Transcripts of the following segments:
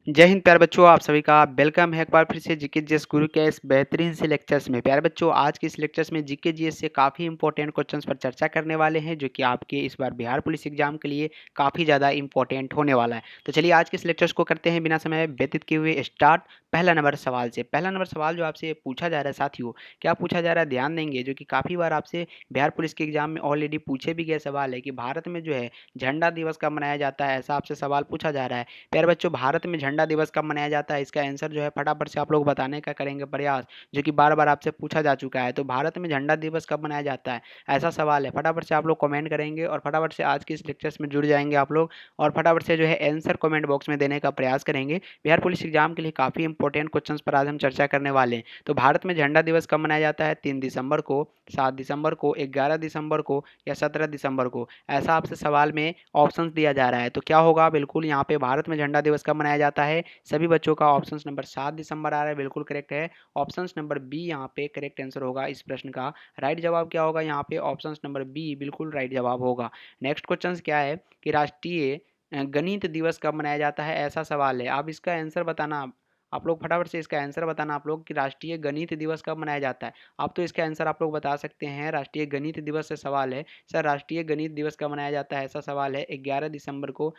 जय हिंद प्यारे बच्चों, आप सभी का वेलकम है एक बार फिर से जीके जीएस गुरु के इस बेहतरीन से लेक्चर्स में। प्यारे बच्चों, आज के इस लेक्चर्स में जीके जीएस से काफ़ी इंपॉर्टेंट क्वेश्चंस पर चर्चा करने वाले हैं, जो कि आपके इस बार बिहार पुलिस एग्जाम के लिए काफ़ी ज़्यादा इंपॉर्टेंट होने वाला है। तो चलिए आज के इस लेक्चर्स को करते हैं बिना समय व्यतीत किए हुए स्टार्ट। पहला नंबर सवाल से। पहला नंबर सवाल जो आपसे पूछा जा रहा है साथियों, क्या पूछा जा रहा है ध्यान देंगे, जो कि काफ़ी बार आपसे बिहार पुलिस के एग्जाम में ऑलरेडी पूछे भी गए सवाल है कि भारत में जो है झंडा दिवस कब मनाया जाता है, ऐसा आपसे सवाल पूछा जा रहा है। प्यारे बच्चों, भारत में झंडा दिवस कब मनाया जाता है, इसका आंसर जो है फटाफट से आप लोग बताने का करेंगे प्रयास, जो कि बार बार आपसे पूछा जा चुका है। तो भारत में झंडा दिवस कब मनाया जाता है, ऐसा सवाल है। फटाफट से आप लोग कमेंट करेंगे और फटाफट से आज के इस लेक्चर्स में जुड़ जाएंगे आप लोग, और फटाफट से जो है आंसर कमेंट बॉक्स में देने का प्रयास करेंगे। बिहार पुलिस एग्जाम के लिए काफ़ी इंपॉर्टेंट क्वेश्चन पर आज हम चर्चा करने वाले हैं। तो भारत में झंडा दिवस कब मनाया जाता है, 3 दिसंबर को, 7 दिसंबर को, 11 दिसंबर को या 17 दिसंबर को, ऐसा आपसे सवाल में ऑप्शंस दिया जा रहा है। तो क्या होगा, बिल्कुल यहाँ पे भारत में झंडा दिवस कब मनाया जाता है, सभी बच्चों का ऑप्शन नंबर 7 दिसंबर आ रहा है, बिल्कुल करेक्ट है। ऑप्शन नंबर बी यहाँ पे करेक्ट आंसर होगा इस प्रश्न का। राइट जवाब क्या होगा यहाँ पे, ऑप्शन नंबर बी बिल्कुल राइट जवाब होगा। नेक्स्ट क्वेश्चन क्या है कि राष्ट्रीय गणित दिवस कब मनाया जाता है, ऐसा सवाल है। आप इसका आंसर बताना, आप लोग फटाफट से इसका आंसर बताना आप लोग कि राष्ट्रीय गणित दिवस कब मनाया जाता है। आप तो इसका आंसर आप लोग बता सकते हैं, राष्ट्रीय गणित दिवस से सवाल है। सर राष्ट्रीय गणित दिवस कब मनाया जाता है, ऐसा सवाल है। 11 दिसंबर को,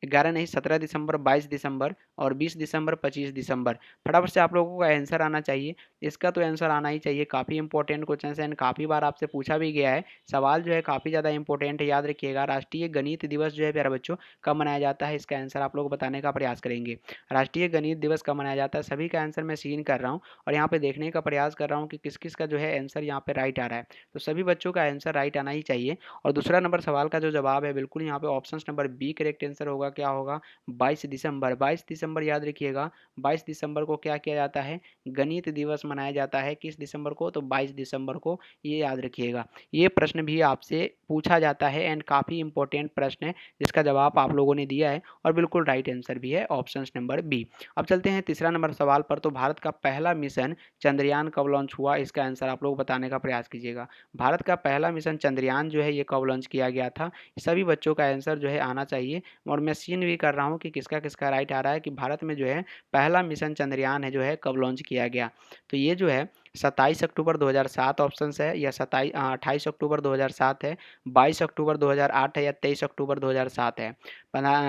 11 नहीं, 17 दिसंबर, 22 दिसंबर और 20 दिसंबर, 25 दिसंबर। फटाफट से आप लोगों का आंसर आना चाहिए, इसका तो आंसर आना ही चाहिए। काफ़ी इंपॉर्टेंट क्वेश्चन है एंड काफ़ी बार आपसे पूछा भी गया है। सवाल जो है काफ़ी ज़्यादा इंपॉर्टेंट है, याद रखिएगा। राष्ट्रीय गणित दिवस जो है प्यारे बच्चों कब मनाया जाता है, इसका आंसर आप लोग बताने का प्रयास करेंगे। राष्ट्रीय गणित दिवस कब मनाया जाता है, सभी का आंसर मैं सीन कर रहा हूँ और यहाँ पे देखने का प्रयास कर रहा हूँ कि किस किस का जो है आंसर यहाँ पे राइट आ रहा है। तो सभी बच्चों का आंसर राइट आना ही चाहिए। और दूसरा नंबर सवाल का जो जवाब है, बिल्कुल यहाँ पे option number B correct answer होगा। क्या होगा, 22 दिसंबर। 22 दिसंबर याद रखिएगा, 22 दिसंबर को क्या किया जाता है, गणित दिवस मनाया जाता है। किस दिसंबर को, तो 22 दिसंबर को, ये याद रखिएगा। ये प्रश्न भी आपसे पूछा जाता है एंड काफ़ी इंपॉर्टेंट प्रश्न है, जिसका जवाब आप लोगों ने दिया है और बिल्कुल राइट आंसर भी है ऑप्शन नंबर बी। अब चलते हैं तीसरा नंबर सवाल पर। तो भारत का पहला मिशन चंद्रयान कब लॉन्च हुआ, इसका आंसर आप लोग बताने का प्रयास कीजिएगा। भारत का पहला मिशन चंद्रयान जो है ये कब लॉन्च किया गया था, सभी बच्चों का आंसर जो है आना चाहिए। और मैं सीन भी कर रहा हूँ कि किसका किसका राइट आ रहा है कि भारत में जो है पहला मिशन चंद्रयान है जो है कब लॉन्च किया गया। तो ये जो है 27 अक्टूबर 2007 ऑप्शन है, या 28 अक्टूबर 2007 है, 22 अक्टूबर 2008 है, या 23 अक्टूबर 2007 है।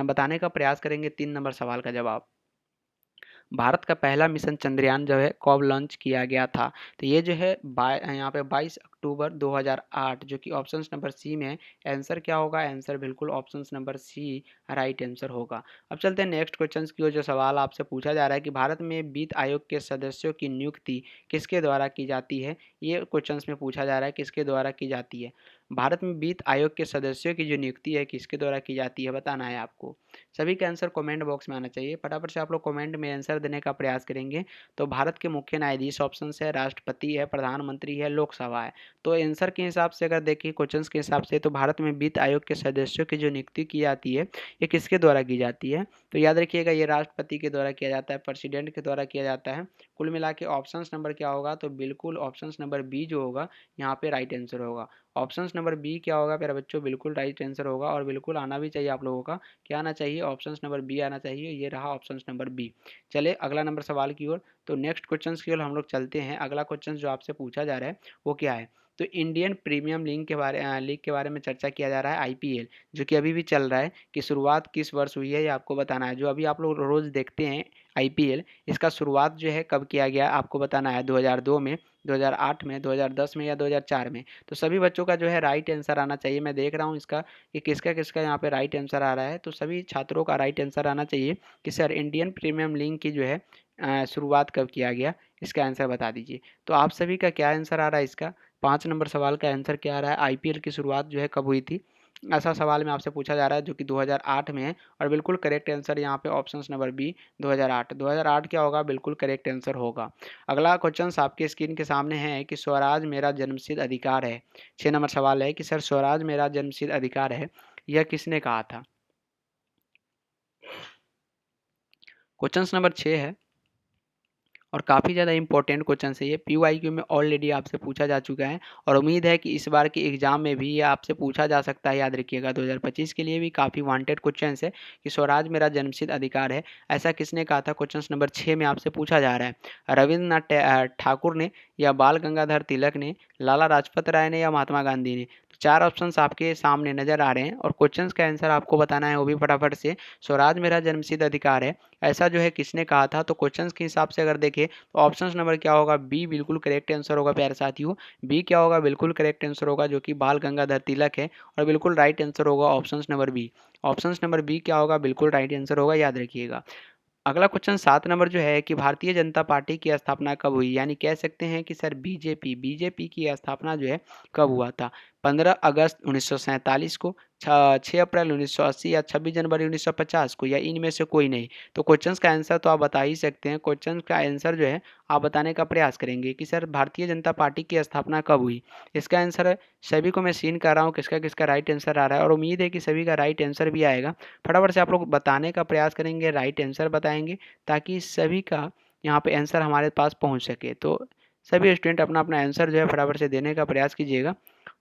बताने का प्रयास करेंगे 3 नंबर सवाल का जवाब। भारत का पहला मिशन चंद्रयान जो है कब लॉन्च किया गया था, तो ये जो है यहाँ पे 22 अक्टूबर 2008, जो कि ऑप्शन नंबर सी में है। आंसर क्या होगा, आंसर बिल्कुल option number C right answer होगा। अब चलते हैं नेक्स्ट क्वेश्चन की ओर। जो सवाल आपसे पूछा जा रहा है कि भारत में वित्त आयोग के सदस्यों की नियुक्ति किसके द्वारा की जाती है, ये क्वेश्चन में पूछा जा रहा है किसके द्वारा की जाती है। भारत में वित्त आयोग के सदस्यों की जो नियुक्ति है किसके द्वारा की जाती है, बताना है आपको। सभी का आंसर कमेंट बॉक्स में आना चाहिए, फटाफट से आप लोग कमेंट में आंसर देने का प्रयास करेंगे। तो भारत के मुख्य न्यायाधीश ऑप्शन है, राष्ट्रपति है, प्रधानमंत्री है, लोकसभा है। तो आंसर के हिसाब से अगर देखिए क्वेश्चन के हिसाब से, तो भारत में वित्त आयोग के सदस्यों की जो नियुक्ति की जाती है ये किसके द्वारा की जाती है, तो याद रखिएगा ये राष्ट्रपति के द्वारा किया जाता है, प्रेसिडेंट के द्वारा किया जाता है। कुल मिला के ऑप्शन नंबर क्या होगा, तो बिल्कुल ऑप्शन नंबर बी जो होगा यहाँ पे राइट आंसर होगा। ऑप्शन नंबर बी क्या होगा प्यारे बच्चों, बिल्कुल राइट आंसर होगा और बिल्कुल आना भी चाहिए आप लोगों का। क्या आना चाहिए, ऑप्शन नंबर बी आना चाहिए, ये रहा ऑप्शन नंबर बी। चले अगला नंबर सवाल की ओर। तो नेक्स्ट क्वेश्चन की ओर हम लोग चलते हैं। अगला क्वेश्चन जो आपसे पूछा जा रहा है वो क्या है, तो इंडियन प्रीमियम लीग के बारे में चर्चा किया जा रहा है, आईपीएल, जो कि अभी भी चल रहा है, कि शुरुआत किस वर्ष हुई है ये आपको बताना है। जो अभी आप लोग रोज देखते हैं आईपीएल, इसका शुरुआत जो है कब किया गया आपको बताना है, 2002 में, 2008 में, 2010 में या 2004 में। तो सभी बच्चों का जो है राइट आंसर आना चाहिए। मैं देख रहा हूँ इसका कि किसका किसका यहाँ पे राइट आंसर आ रहा है, तो सभी छात्रों का राइट आंसर आना चाहिए कि सर इंडियन प्रीमियम लीग की जो है शुरुआत कब किया गया, इसका आंसर बता दीजिए। तो आप सभी का क्या आंसर आ रहा है इसका, 5 नंबर सवाल का आंसर क्या आ रहा है, आईपीएल की शुरुआत जो है कब हुई थी, ऐसा सवाल में आपसे पूछा जा रहा है, जो कि 2008 में है। और बिल्कुल करेक्ट आंसर यहाँ पे ऑप्शन नंबर बी 2008। 2008 क्या होगा, बिल्कुल करेक्ट आंसर होगा। अगला क्वेश्चन आपके स्क्रीन के सामने है कि स्वराज मेरा जन्मसिद्ध अधिकार है। 6 नंबर सवाल है कि सर स्वराज मेरा जन्मसिद्ध अधिकार है, यह किसने कहा था। क्वेश्चन नंबर 6 है, और काफ़ी ज़्यादा इंपॉर्टेंट क्वेश्चन है ये, पीवाईक्यू में ऑलरेडी आपसे पूछा जा चुका है और उम्मीद है कि इस बार के एग्जाम में भी ये आपसे पूछा जा सकता है। याद रखिएगा 2025 के लिए भी काफ़ी वांटेड क्वेश्चन है कि स्वराज मेरा जन्मसिद्ध अधिकार है, ऐसा किसने कहा था। क्वेश्चन नंबर 6 में आपसे पूछा जा रहा है, रविंद्रनाथ ठाकुर ने या बाल गंगाधर तिलक ने, लाला लाजपत राय ने या महात्मा गांधी ने। तो 4 ऑप्शंस आपके सामने नजर आ रहे हैं और क्वेश्चंस का आंसर आपको बताना है वो भी फटाफट से। स्वराज मेरा जन्मसिद्ध अधिकार है ऐसा जो है किसने कहा था। तो क्वेश्चंस के हिसाब से अगर देखें तो ऑप्शन नंबर क्या होगा, बी बिल्कुल करेक्ट आंसर होगा प्यारे साथियों। बी क्या होगा, बिल्कुल करेक्ट आंसर होगा जो कि बाल गंगाधर तिलक है और बिल्कुल राइट आंसर होगा option number B. Option number B क्या होगा, बिल्कुल राइट आंसर होगा, याद रखिएगा। अगला क्वेश्चन 7 नंबर जो है कि भारतीय जनता पार्टी की स्थापना कब हुई, यानी कह सकते हैं कि सर बीजेपी बीजेपी की स्थापना जो है कब हुआ था। 15 अगस्त 1947 को, 6 अप्रैल 1980 या 26 जनवरी 1950 को, या इनमें से कोई नहीं। तो क्वेश्चंस का आंसर तो आप बता ही सकते हैं। क्वेश्चंस का आंसर जो है आप बताने का प्रयास करेंगे कि सर भारतीय जनता पार्टी की स्थापना कब हुई। इसका आंसर सभी को मैं सीन कर रहा हूँ किसका किसका राइट आंसर आ रहा है और उम्मीद है कि सभी का राइट आंसर भी आएगा। फटाफट से आप लोग बताने का प्रयास करेंगे, राइट आंसर बताएंगे ताकि सभी का यहाँ पे आंसर हमारे पास पहुँच सके। तो सभी स्टूडेंट अपना अपना आंसर जो है फटाफट से देने का प्रयास कीजिएगा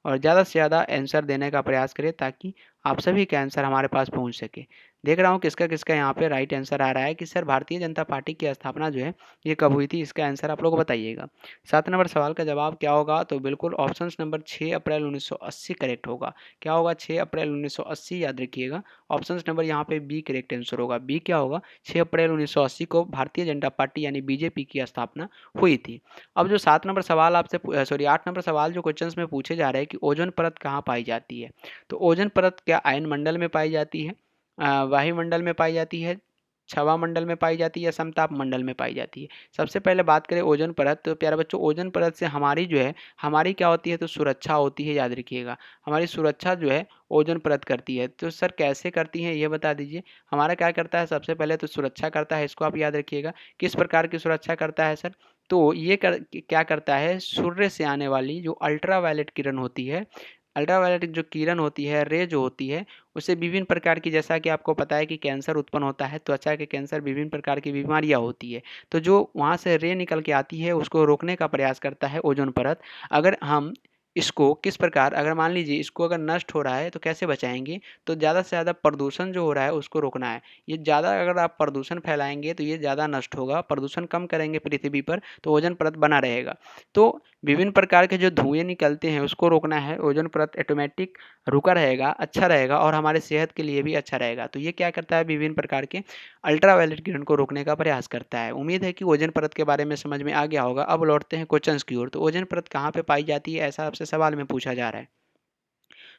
और ज़्यादा से ज़्यादा आंसर देने का प्रयास करें ताकि आप सभी का आंसर हमारे पास पहुंच सके। देख रहा हूं किसका किसका यहाँ पे राइट आंसर आ रहा है कि सर भारतीय जनता पार्टी की स्थापना जो है ये कब हुई थी। इसका आंसर आप लोग बताइएगा। 7 नंबर सवाल का जवाब क्या होगा, तो बिल्कुल ऑप्शन नंबर 6 अप्रैल 1980 करेक्ट होगा। क्या होगा, 6 अप्रैल 1980, याद रखिएगा। ऑप्शन नंबर यहाँ पे बी करेक्ट आंसर होगा। बी क्या होगा, 6 अप्रैल 1980 को भारतीय जनता पार्टी यानी बीजेपी की स्थापना हुई थी। अब जो 7 नंबर सवाल आपसे सॉरी 8 नंबर सवाल जो क्वेश्चंस में पूछे जा रहे हैं कि ओजोन परत कहाँ पाई जाती है। तो ओजोन परत क्या आयन मंडल में पाई जाती है, वायुमंडल में पाई जाती है, छवा मंडल में पाई जाती है या समताप मंडल में पाई जाती है। सबसे पहले बात करें ओजोन परत, तो प्यारे बच्चों ओजोन परत से हमारी जो है हमारी क्या होती है, तो सुरक्षा होती है, याद रखिएगा। हमारी सुरक्षा जो है ओजोन परत करती है। तो सर कैसे करती है ये बता दीजिए। हमारा क्या करता है, सबसे पहले तो सुरक्षा करता है, इसको आप याद रखिएगा। किस प्रकार की सुरक्षा करता है सर, तो ये क्या करता है, सूर्य से आने वाली जो अल्ट्रावायलेट किरण होती है, अल्ट्रावायलेट जो किरण होती है, रे जो होती है, उससे विभिन्न प्रकार की, जैसा कि आपको पता है कि कैंसर उत्पन्न होता है, त्वचा के कैंसर, विभिन्न प्रकार की बीमारियां होती है। तो जो वहाँ से रे निकल के आती है उसको रोकने का प्रयास करता है ओजोन परत। अगर हम इसको किस प्रकार, अगर मान लीजिए इसको अगर नष्ट हो रहा है तो कैसे बचाएंगे, तो ज़्यादा से ज़्यादा प्रदूषण जो हो रहा है उसको रोकना है। ये ज़्यादा अगर आप प्रदूषण फैलाएंगे तो ये ज़्यादा नष्ट होगा, प्रदूषण कम करेंगे पृथ्वी पर तो ओजोन परत बना रहेगा। तो विभिन्न प्रकार के जो धुएं निकलते हैं उसको रोकना है, ओजोन परत ऑटोमेटिक रुका रहेगा, अच्छा रहेगा और हमारे सेहत के लिए भी अच्छा रहेगा। तो ये क्या करता है, विभिन्न प्रकार के अल्ट्रावायलेट किरण को रोकने का प्रयास करता है। उम्मीद है कि ओजोन परत के बारे में समझ में आ गया होगा। अब लौटते हैं क्वेश्चंस की ओर। तो ओजोन परत कहाँ पे पाई जाती है, ऐसा आपसे सवाल में पूछा जा रहा है।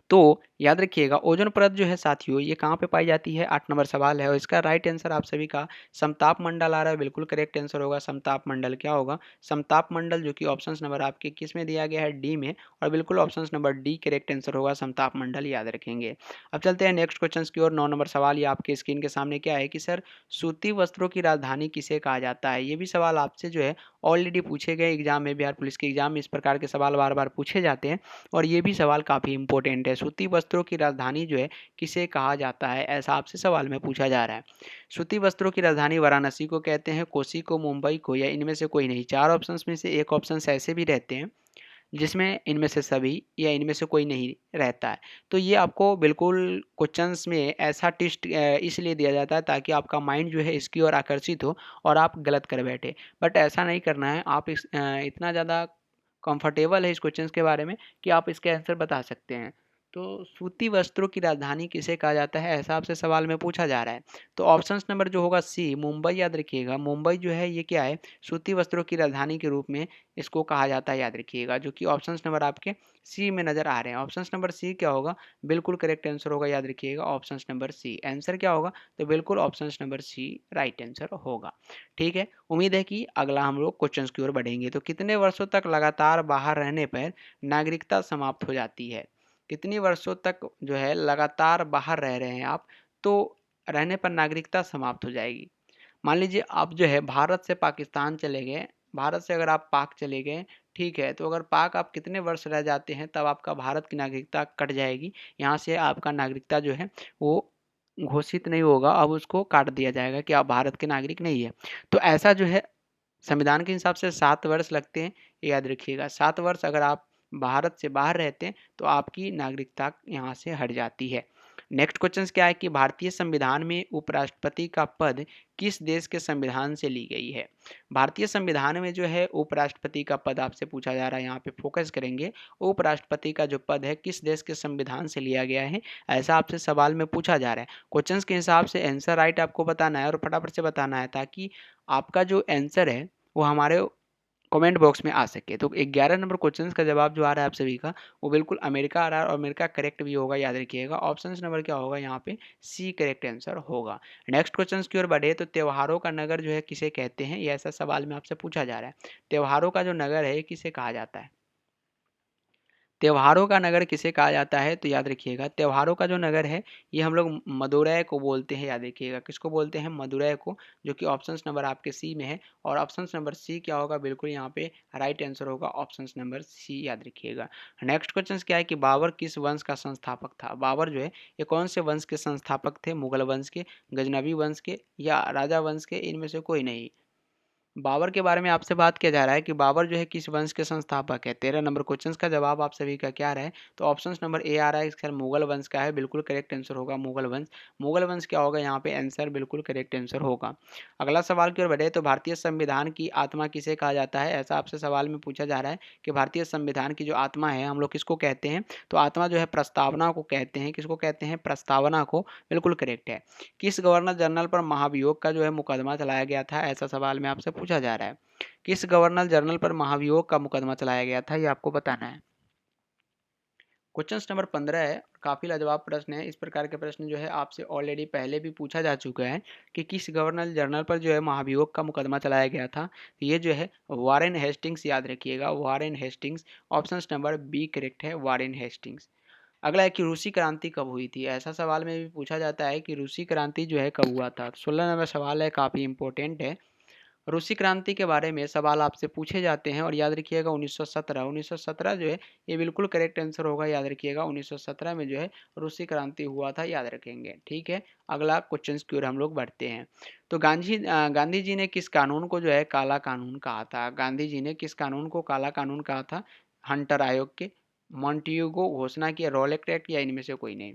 तो याद रखिएगा ओजोन परत जो है साथियों ये कहाँ पे पाई जाती है, 8 नंबर सवाल है और इसका राइट आंसर आप सभी का समताप मंडल आ रहा है, बिल्कुल करेक्ट आंसर होगा समताप मंडल। क्या होगा, समताप मंडल, जो कि ऑप्शन नंबर आपके किस में दिया गया है, डी में, और बिल्कुल option number D correct answer होगा समताप मंडल, याद रखेंगे। अब चलते हैं नेक्स्ट क्वेश्चन की ओर। 9 नंबर सवाल ये आपके स्क्रीन के सामने क्या है कि सर सूती वस्त्रों की राजधानी किसे कहा जाता है। ये भी सवाल आपसे जो है ऑलरेडी पूछे गए एग्जाम में, बिहार पुलिस के एग्जाम में इस प्रकार के सवाल बार बार पूछे जाते हैं और ये भी सवाल काफ़ी इंपॉर्टेंट है। सूती वस्त्रों की राजधानी जो है किसे कहा जाता है, ऐसा आपसे सवाल में पूछा जा रहा है। सूती वस्त्रों की राजधानी वाराणसी को कहते हैं, कोसी को, मुंबई को, या इनमें से कोई नहीं। 4 ऑप्शंस में से एक ऑप्शन ऐसे भी रहते हैं जिसमें इनमें से सभी या इनमें से कोई नहीं रहता है। तो ये आपको बिल्कुल क्वेश्चंस में ऐसा टेस्ट इसलिए दिया जाता है ताकि आपका माइंड जो है इसकी ओर आकर्षित हो और आप गलत कर बैठे। बट ऐसा नहीं करना है, आप इतना ज़्यादा कंफर्टेबल है इस क्वेश्चंस के बारे में कि आप इसके आंसर बता सकते हैं। तो सूती वस्त्रों की राजधानी किसे कहा जाता है, ऐसा आपसे सवाल में पूछा जा रहा है। तो ऑप्शंस नंबर जो होगा सी मुंबई, याद रखिएगा। मुंबई जो है ये क्या है, सूती वस्त्रों की राजधानी के रूप में इसको कहा जाता है, याद रखिएगा, जो कि ऑप्शंस नंबर आपके सी में नजर आ रहे हैं। ऑप्शंस नंबर सी क्या होगा, बिल्कुल करेक्ट आंसर होगा, याद रखिएगा ऑप्शंस नंबर सी। आंसर क्या होगा, तो बिल्कुल options number C right answer होगा। ठीक है, उम्मीद है कि अगला हम लोग क्वेश्चंस की ओर बढ़ेंगे। तो कितने वर्षों तक लगातार बाहर रहने पर नागरिकता समाप्त हो जाती है। कितनी वर्षों तक जो है लगातार बाहर रह रहे हैं आप, तो रहने पर नागरिकता समाप्त हो जाएगी। मान लीजिए आप जो है भारत से पाकिस्तान चले गए, भारत से अगर आप पाक चले गए, ठीक है, तो अगर पाक आप कितने वर्ष रह जाते हैं तब आपका भारत की नागरिकता कट जाएगी। यहाँ से आपका नागरिकता जो है वो घोषित नहीं होगा, अब उसको काट दिया जाएगा कि आप भारत के नागरिक नहीं है। तो ऐसा जो है संविधान के हिसाब से 7 वर्ष लगते हैं, ये याद रखिएगा। 7 वर्ष अगर आप भारत से बाहर रहते हैं तो आपकी नागरिकता यहाँ से हट जाती है। नेक्स्ट क्वेश्चन क्या है कि भारतीय संविधान में उपराष्ट्रपति का पद किस देश के संविधान से ली गई है। भारतीय संविधान में जो है उपराष्ट्रपति का पद आपसे पूछा जा रहा है, यहाँ पे फोकस करेंगे। उपराष्ट्रपति का जो पद है किस देश के संविधान से लिया गया है, ऐसा आपसे सवाल में पूछा जा रहा है। क्वेश्चंस के हिसाब से आंसर राइट आपको बताना है और फटाफट से बताना है, ताकि आपका जो आंसर है वो हमारे कमेंट बॉक्स में आ सके। तो 11 नंबर क्वेश्चन का जवाब जो आ रहा है आप सभी का, वो बिल्कुल अमेरिका आ रहा है और अमेरिका करेक्ट भी होगा, याद रखिएगा। ऑप्शन नंबर क्या होगा यहाँ पे, सी करेक्ट आंसर होगा। नेक्स्ट क्वेश्चन की ओर बढ़े तो त्योहारों का नगर जो है किसे कहते हैं, ये ऐसा सवाल में आपसे पूछा जा रहा है। त्योहारों का जो नगर है किसे कहा जाता है, त्योहारों का नगर किसे कहा जाता है, तो याद रखिएगा त्योहारों का जो नगर है ये हम लोग मदुरै को बोलते हैं, याद रखिएगा। किसको बोलते हैं, मदुरै को, जो कि ऑप्शन नंबर आपके सी में है। और ऑप्शन नंबर सी क्या होगा, बिल्कुल यहाँ पे राइट आंसर होगा ऑप्शन नंबर सी, याद रखिएगा। नेक्स्ट क्वेश्चन क्या है कि बाबर किस वंश का संस्थापक था। बाबर जो है ये कौन से वंश के संस्थापक थे, मुगल वंश के, गजनबी वंश के या राजा वंश के, इनमें से कोई नहीं। बाबर के बारे में आपसे बात किया जा रहा है कि बाबर जो है किस वंश के संस्थापक है। 13 नंबर क्वेश्चन का जवाब आप सभी का क्या रहा है, तो ऑप्शन नंबर ए आ रहा है, इसका मुगल वंश का है, बिल्कुल करेक्ट आंसर होगा मुगल वंश। मुगल वंश क्या होगा यहाँ पे, आंसर बिल्कुल करेक्ट आंसर होगा। अगला सवाल की ओर बढ़े तो भारतीय संविधान की आत्मा किसे कहा जाता है, ऐसा आपसे सवाल में पूछा जा रहा है कि भारतीय संविधान की जो आत्मा है हम लोग किसको कहते हैं, तो आत्मा जो है प्रस्तावना को कहते हैं। किसको कहते हैं, प्रस्तावना को, बिल्कुल करेक्ट है। किस गवर्नर जनरल पर महाभियोग का जो है मुकदमा चलाया गया था, ऐसा सवाल में आपसे पूछा जा रहा है। किस गवर्नर जनरल पर महाभियोग का मुकदमा चलाया गया था, ये आपको बताना है। क्वेश्चन नंबर 15 है, काफी लाजवाब प्रश्न है। इस प्रकार के प्रश्न जो है आपसे ऑलरेडी पहले भी पूछा जा चुका है कि किस गवर्नर जनरल पर जो है महाभियोग का मुकदमा चलाया गया था, तो ये जो है वारेन हेस्टिंग्स, याद रखिएगा Warren Hastings. Option number B correct है, वारेन हेस्टिंग्स। अगला है कि रूसी क्रांति कब हुई थी, ऐसा सवाल में भी पूछा जाता है कि रूसी क्रांति जो है कब हुआ था। 16 नंबर सवाल है, काफ़ी इंपॉर्टेंट है। रूसी क्रांति के बारे में सवाल आपसे पूछे जाते हैं और याद रखिएगा 1917, 1917 जो है ये बिल्कुल करेक्ट आंसर होगा, याद रखिएगा 1917 में जो है रूसी क्रांति हुआ था, याद रखेंगे। ठीक है, अगला क्वेश्चन की ओर हम लोग बढ़ते हैं। तो गांधी जी ने किस कानून को जो है काला कानून कहा था, गांधी जी ने किस कानून को काला कानून कहा था, हंटर आयोग के, मॉन्टिग्यू घोषणा की, रॉलेट एक्ट या इनमें से कोई नहीं।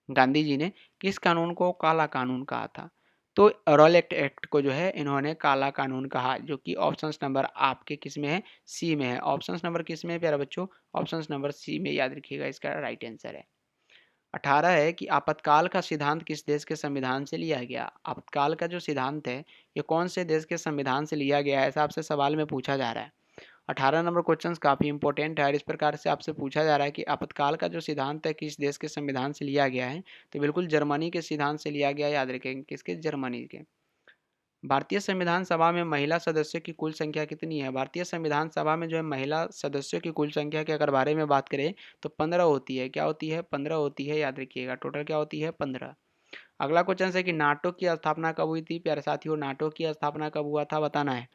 गांधी जी ने किस कानून को काला कानून कहा था, तो रॉलेट एक्ट को जो है इन्होंने काला कानून कहा, जो कि ऑप्शन नंबर आपके किस में है, सी में है। ऑप्शन नंबर किस में है प्यारे बच्चों, ऑप्शन नंबर सी में, याद रखिएगा इसका राइट आंसर है। 18 है कि आपातकाल का सिद्धांत किस देश के संविधान से लिया गया। आपातकाल का जो सिद्धांत है ये कौन से देश के संविधान से लिया गया है, ऐसा आपसे सवाल में पूछा जा रहा है। 18 नंबर क्वेश्चन काफ़ी इंपॉर्टेंट है और इस प्रकार से आपसे पूछा जा रहा है कि आपातकाल का जो सिद्धांत है किस देश के संविधान से लिया गया है, तो बिल्कुल जर्मनी के सिद्धांत से लिया गया, याद रखेंगे किसके, जर्मनी के। भारतीय संविधान सभा में महिला सदस्यों की कुल संख्या कितनी है, भारतीय संविधान सभा में जो है महिला सदस्यों की कुल संख्या के अगर बारे में बात करें तो 15 होती है। क्या होती है, 15 होती है, याद रखिएगा टोटल क्या होती है, 15। अगला क्वेश्चन है कि नाटो की स्थापना कब हुई थी, प्यारे साथियों नाटो की स्थापना कब हुआ था, बताना है।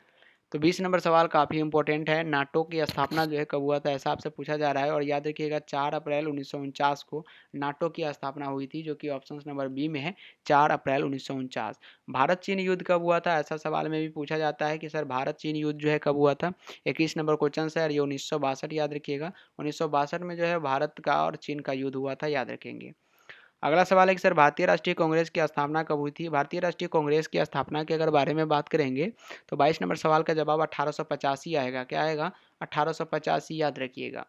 तो 20 नंबर सवाल काफ़ी इंपॉर्टेंट है, नाटो की स्थापना जो है कब हुआ था, ऐसा आपसे पूछा जा रहा है। और याद रखिएगा 4 अप्रैल 1949 को नाटो की स्थापना हुई थी, जो कि ऑप्शन नंबर बी में है, 4 अप्रैल 1949। भारत चीन युद्ध कब हुआ था, ऐसा सवाल में भी पूछा जाता है कि सर भारत चीन युद्ध जो है कब हुआ था। 21 नंबर क्वेश्चन है और ये 1962, याद रखिएगा 1962 में जो है भारत का और चीन का युद्ध हुआ था, याद रखेंगे। अगला सवाल है कि सर भारतीय राष्ट्रीय कांग्रेस की स्थापना कब हुई थी। भारतीय राष्ट्रीय कांग्रेस की स्थापना के अगर बारे में बात करेंगे तो 22 नंबर सवाल का जवाब 1885 आएगा। क्या आएगा, 1885, याद रखिएगा।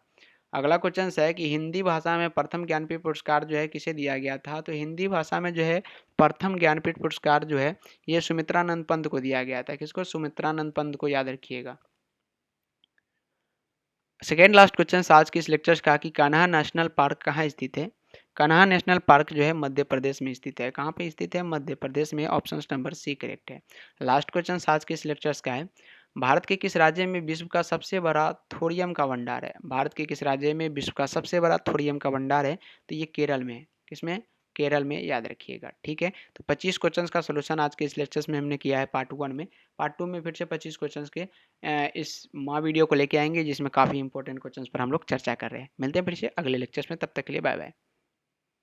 अगला क्वेश्चन है कि हिंदी भाषा में प्रथम ज्ञानपीठ पुरस्कार जो है किसे दिया गया था। तो हिंदी भाषा में जो है प्रथम ज्ञानपीठ पुरस्कार जो है ये सुमित्रानंद पंत को दिया गया था। किसको, सुमित्रानंद पंत को, याद रखिएगा। सेकेंड लास्ट क्वेश्चन आज के इस लेक्चर का कि कान्हा नेशनल पार्क कहाँ स्थित है। कान्हा नेशनल पार्क जो है मध्य प्रदेश में स्थित है। कहाँ पे स्थित है, मध्य प्रदेश में, ऑप्शन नंबर सी करेक्ट है। लास्ट क्वेश्चन आज के इस लेक्चर्स का है, भारत के किस राज्य में विश्व का सबसे बड़ा थोरियम का भंडार है। भारत के किस राज्य में विश्व का सबसे बड़ा थोरियम का भंडार है, तो ये केरल में है। किसमें, केरल में, याद रखिएगा। ठीक है, तो 25 क्वेश्चंस का सोल्यूशन आज के इस लेक्चर्स में हमने किया है पार्ट 1 में। पार्ट 2 में फिर से 25 क्वेश्चंस के इस वीडियो को लेके आएंगे, जिसमें काफ़ी इंपॉर्टेंट क्वेश्चंस पर हम लोग चर्चा कर रहे हैं। मिलते हैं फिर से अगले लेक्चर्स में, तब तक के लिए बाय बाय।